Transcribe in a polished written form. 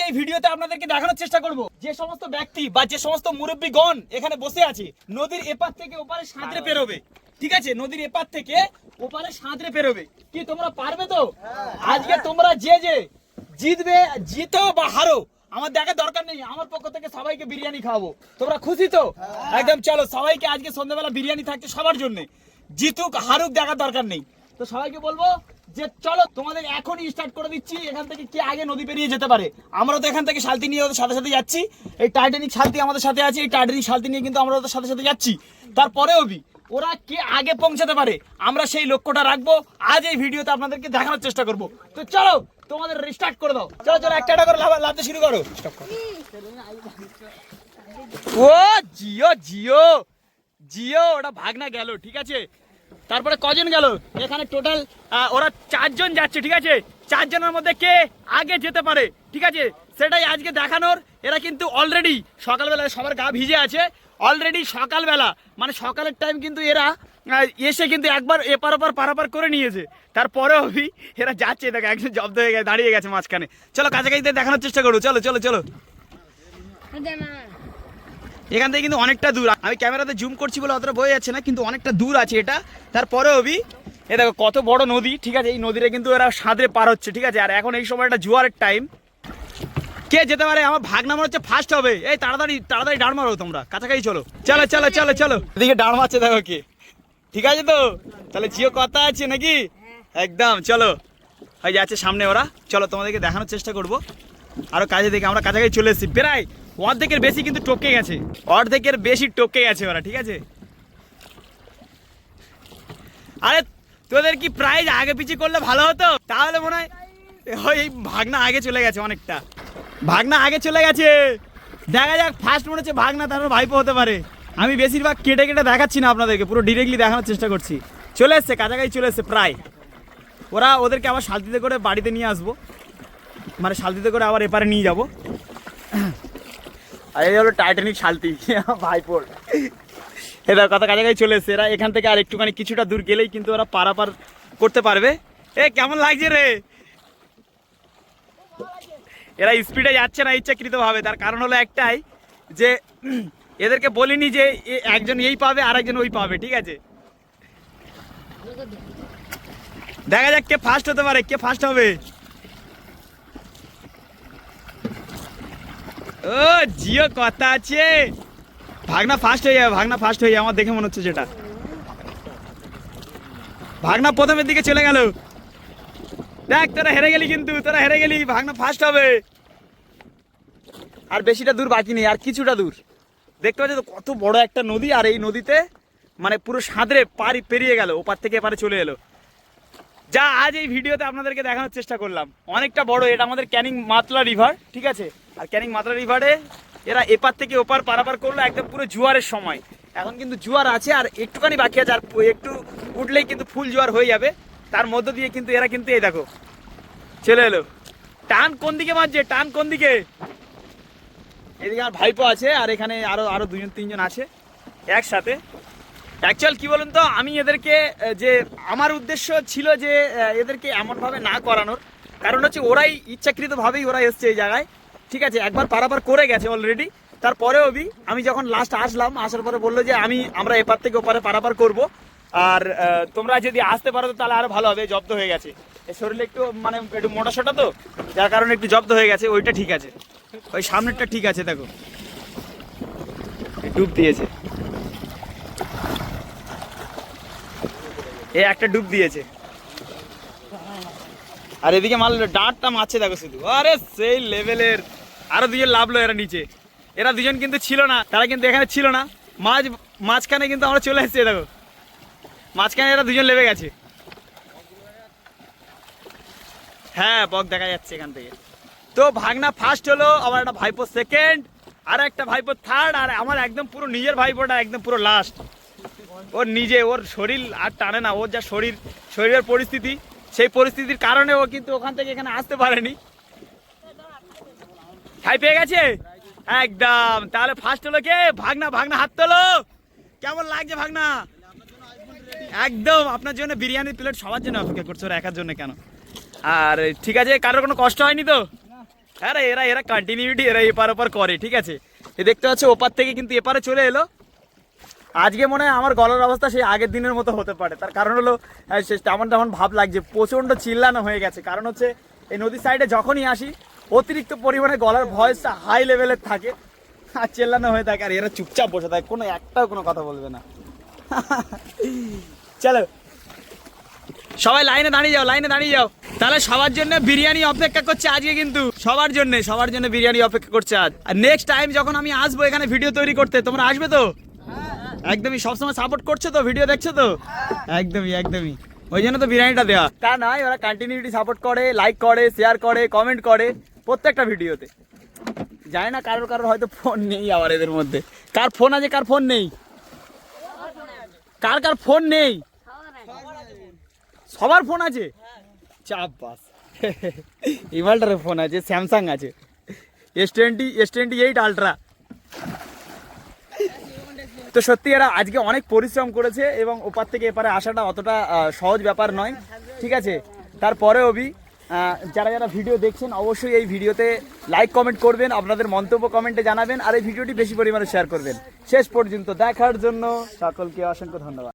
এই ভিডিওতে আপনাদেরকে দেখানোর চেষ্টা করব যে সমস্ত ব্যক্তি বা যে সমস্ত মুরব্বীগণ এখানে বসে আছে নদীর এপার থেকে ওপারে সাঁতরে পেরোবে, ঠিক আছে, নদীর এপার থেকে ওপারে সাঁতরে পেরোবে। কি তোমরা পারবে তো? আজকে তোমরা যে জিতবে, জিতো বা হারো আমার দেখার দরকার নেই, আমার পক্ষ থেকে সবাইকে বিরিয়ানি খাওয়াবো। তোমরা খুশি তো? একদম চলো, সবাইকে আজকে সন্ধ্যাবেলা বিরিয়ানি থাকছে সবার জন্য, জিতুক হারুক দেখার দরকার নেই। তো সবাইকে বলবো যে চলো তোমাদের এখনই স্টার্ট করে দিচ্ছি, এখান থেকে কে আগে নদী পেরিয়ে যেতে পারে। আমরা তো এখান থেকে শালতি নিয়ে ওদের সাথে সাথে যাচ্ছি, এই টাইটানিক শালতি আমাদের সাথে আছে, এই টাইটানিক শালতি নিয়ে কিন্তু আমরা ওদের সাথে সাথে যাচ্ছি। তারপরেও ওরা কে আগে পৌঁছাতে পারে আমরা সেই লক্ষ্যটা রাখবো, আজ এই ভিডিওতে আপনাদেরকে দেখানোর চেষ্টা করব। তো চলো তোমাদের রিস্টার্ট করে দাও, চলো চলো একটা করে লাভতে শুরু করো। ও জিও জিও জিও, ওটা ভাগনা গেল, ঠিক আছে। তারপরে কজন গেল এখানে টোটাল? ওরা 4 জন যাচ্ছে, ঠিক আছে। 4 জনের মধ্যে কে আগে যেতে পারে, ঠিক আছে, সেটাই আজকে দেখানোর। এরা কিন্তু অলরেডি সকালবেলা সবার গা ভিজে আছে, অলরেডি সকালবেলা মানে সকালের টাইম কিন্তু এরা এসে কিন্তু একবার এপার ওপার পারাপার করে নিয়েছে। তারপরেও এরা যাচ্ছে, দেখো একজন জব্দ হয়ে গেছে, দাঁড়িয়ে গেছে মাঝখানে। চলো কাছাকাছি দেখানোর চেষ্টা করো, চলো চলো চলো। এখান থেকে কিন্তু অনেকটা দূর, আমি ক্যামেরাতে জুম করছি বলে অতটা বোঝা যাচ্ছে না, কিন্তু অনেকটা দূর আছে এটা। তারপরেও এ দেখো কত বড় নদী, ঠিক আছে। এই নদীটা কিন্তু এরা সাঁতরে পার হচ্ছে, ঠিক আছে। আর এখন এই সময়টা জোয়ারের টাইম, কে যেতে পারে? আমার ভাগনা মনে হচ্ছে ফার্স্ট হবে। এই তাড়াতাড়ি তাড়াতাড়ি ডাড় মারো, তোমরা কাছাকাছি চলো, চলো চলো চলো চলো। এদিকে ডাড় মারছে দেখো কে, ঠিক আছে তো? তাহলে জিও কথা আছে নাকি? একদম চলো, হয়ে যাচ্ছে সামনে ওরা। চলো তোমাদেরকে দেখানোর চেষ্টা করবো আরো কাছে থেকে। আমরা কাছাকাছি চলে এসেছি, প্রায় অর্ধেকের বেশি কিন্তু টপকে গেছে, অর্ধেকের বেশি টপকে গেছে ওরা, ঠিক আছে। আরে তোদের কি প্রাইজ আগে পিছিয়ে করলে ভালো হতো, তাহলে মনে হয়। ওই ভাগনা আগে চলে গেছে অনেকটা, ভাগনা আগে চলে গেছে। দেখা যাক, ফার্স্ট মনে হচ্ছে ভাগনা, তারপর ভাইপো হতে পারে। আমি বেশিরভাগ কেটে কেটে দেখাচ্ছি না আপনাদেরকে, পুরো ডিরেক্টলি দেখানোর চেষ্টা করছি। চলে এসছে, কাছাকাছি চলে এসছে প্রায়। ওদেরকে আবার শালতিতে করে বাড়িতে নিয়ে আসবো, মানে শালতিতে করে আবার এপারে নিয়ে যাবো। আর এই হলো টাইটানিক শালতি ভাইপোর। এরা কথা কাছাকাছি চলে এসছে। এরা এখান থেকে আর একটুখানি কিছুটা দূর গেলেই কিন্তু ওরা পারাপার করতে পারবে। কেমন লাগছে রে? এরা স্পিডে যাচ্ছে না ইচ্ছাকৃতভাবে, তার কারণ হলো একটাই, যে এদেরকে বলিনি যে একজন এই পাবে আর একজন ওই পাবে, ঠিক আছে। দেখা যাক কে ফার্স্ট হতে পারে, কে ফার্স্ট হবে। ও জিও কথা আছে, ভাগনা ফার্স্ট হয়ে যাবে, ভাগনা ফার্স্ট হয়ে যাবে আমার দেখে মনে হচ্ছে। যেটা ভাগনা প্রথমের দিকে চলে গেল, দেখ তোরা হেরে গেলি, কিন্তু তোরা হেরে গেলি, ভাগনা ফার্স্ট হবে। আর বেশিটা দূর বাকি নেই, আর কিছুটা দূর। দেখতে পাচ্ছ তো কত বড় একটা নদী, আর এই নদীতে মানে পুরো সাঁতরে পারি পেরিয়ে গেল, ওপার থেকে এপারে চলে এলো। যা আজ এই ভিডিওতে আপনাদেরকে দেখানোর চেষ্টা করলাম, অনেকটা বড়। এটা আমাদের ক্যানিং মাতলা রিভার, ঠিক আছে। আর ক্যানিং মাতলা রিভারে এরা এপার থেকে ওপার পারাপার করলো একদম পুরো জোয়ারের সময়। এখন কিন্তু জোয়ার আছে, আর একটুখানি বাকি আছে, আর একটু উঠলেই কিন্তু ফুল জোয়ার হয়ে যাবে। তার মধ্য দিয়ে কিন্তু এরা কিন্তু এই দেখো চলে এলো। টান কোন দিকে মারছে, টান কোন দিকে? এদিকে আমার ভাইপো আছে, আর এখানে আরো 2-3 জন আছে একসাথে। অ্যাকচুয়াল কি বলুন তো, আমি এদেরকে যে আমার উদ্দেশ্য ছিল যে এদেরকে এমনভাবে না করানোর, কারণ হচ্ছে ওরাই ইচ্ছাকৃতভাবেই ওরা এসছে এই জায়গায়, ঠিক আছে। একবার পারাপার করে গেছে অলরেডি। তারপরেও আমি যখন লাস্ট আসার পরে বললো যে আমরা এপার থেকে ওপারে পারাপার করব, আর তোমরা যদি আসতে পারো তাহলে আরো ভালো হবে। জব্দ হয়ে গেছে, শরীরে একটু মানে একটু মোটা সোটা তো, যার কারণে একটু জব্দ হয়ে গেছে। ওইটা ঠিক আছে, ওই সামনেরটা ঠিক আছে। দেখো ডুব দিয়েছে, একটা ডুব দিয়েছে, আর এদিকে মারলো ডাঁটটা মারছে দেখো শুধু, আরে সেই লেভেলের। আরো 2 জন লাভলো এরা নিচে, এরা 2 জন কিন্তু ছিল না, তারা কিন্তু এখানে ছিল না। মাঝখানে কিন্তু আমরা চলে এসেছি, দেখো মাঝখানে এরা 2 জন লেবে গেছে। হ্যাঁ বক দেখা যাচ্ছে এখান থেকে। তো ভাগনা ফার্স্ট হলো, আমার একটা ভাইপো সেকেন্ড, আর একটা ভাইপো থার্ড, আর আমার একদম পুরো নিজের ভাইপোটা একদম পুরো লাস্ট। ওর শরীর আর টানে না, ওর যা শরীরের পরিস্থিতি, সেই পরিস্থিতির কারণে ও কিন্তু ওখান থেকে এখানে আসতে পারেনি। খাই পেয়ে গেছে একদম। তাহলে ফার্স্ট হলো কে? ভাগনা। ভাগনা হাত তোলো, কেমন লাগছে ভাগনা? একদম আপনার জন্য বিরিয়ানির প্লেট সবার জন্য অপেক্ষা করছে, ওরা একার জন্য কেন। আর ঠিক আছে, কারোর কোনো কষ্ট হয়নি তো? আরে এরা এরা কন্টিনিউটি এরা এপার ওপার করে, ঠিক আছে। এ দেখতে পাচ্ছ ওপার থেকে কিন্তু এপারে চলে এলো। আজকে মনে হয় আমার গলার অবস্থা সেই আগের দিনের মতো হতে পারে, তার কারণ হলো তেমন তেমন ভাব লাগছে, প্রচণ্ড চিল্লানো হয়ে গেছে। কারণ হচ্ছে এই নদীর সাইডে যখনই আসি অতিরিক্ত পরিমাণে গলার ভয়েসটা হাই লেভেলের থাকে আর চিল্লানো হয়ে থাকে, আর এরা চুপচাপ বসে থাকে, কোনো একটাও কোনো কথা বলবে না। চলো সবাই লাইনে দাঁড়িয়ে যাও, লাইনে দাঁড়িয়ে যাও। তাহলে সবার জন্য বিরিয়ানি অপেক্ষা করছে আজকে, কিন্তু সবার জন্য বিরিয়ানি অপেক্ষা করছে আজ। আর নেক্সট টাইম যখন আমি আসবো এখানে ভিডিও তৈরি করতে, তোমরা আসবে তো? একদমই সবসময় সাপোর্ট করছো তো, ভিডিও দেখছো তো? একদমই একদমই, ওই জন্য তো বিরিয়ানিটা দেওয়া। তা নয়, ওরা কন্টিনিউটি সাপোর্ট করে, লাইক করে, শেয়ার করে, কমেন্ট করে প্রত্যেকটা ভিডিওতে। জানি না কারোর কারোর হয়তো ফোন নেই আবার এদের মধ্যে। কার ফোন আছে কার ফোন নেই? কার কার ফোন নেই? সবার ফোন আছে, চাপ বাস। ইমালটারের ফোন আছে, স্যামসাং আছে, S28 আলট্রা। তো সত্যি এরা আজকে অনেক পরিশ্রম করেছে এবং ওপার থেকে এপারে আসাটা অতটা সহজ ব্যাপার নয়, ঠিক আছে। তারপরেও যারা যারা ভিডিও দেখছেন অবশ্যই এই ভিডিওতে লাইক কমেন্ট করবেন, আপনাদের মন্তব্য কমেন্টে জানাবেন, আর এই ভিডিওটি বেশি পরিমাণে শেয়ার করবেন। শেষ পর্যন্ত দেখার জন্য সকলকে অসংখ্য ধন্যবাদ।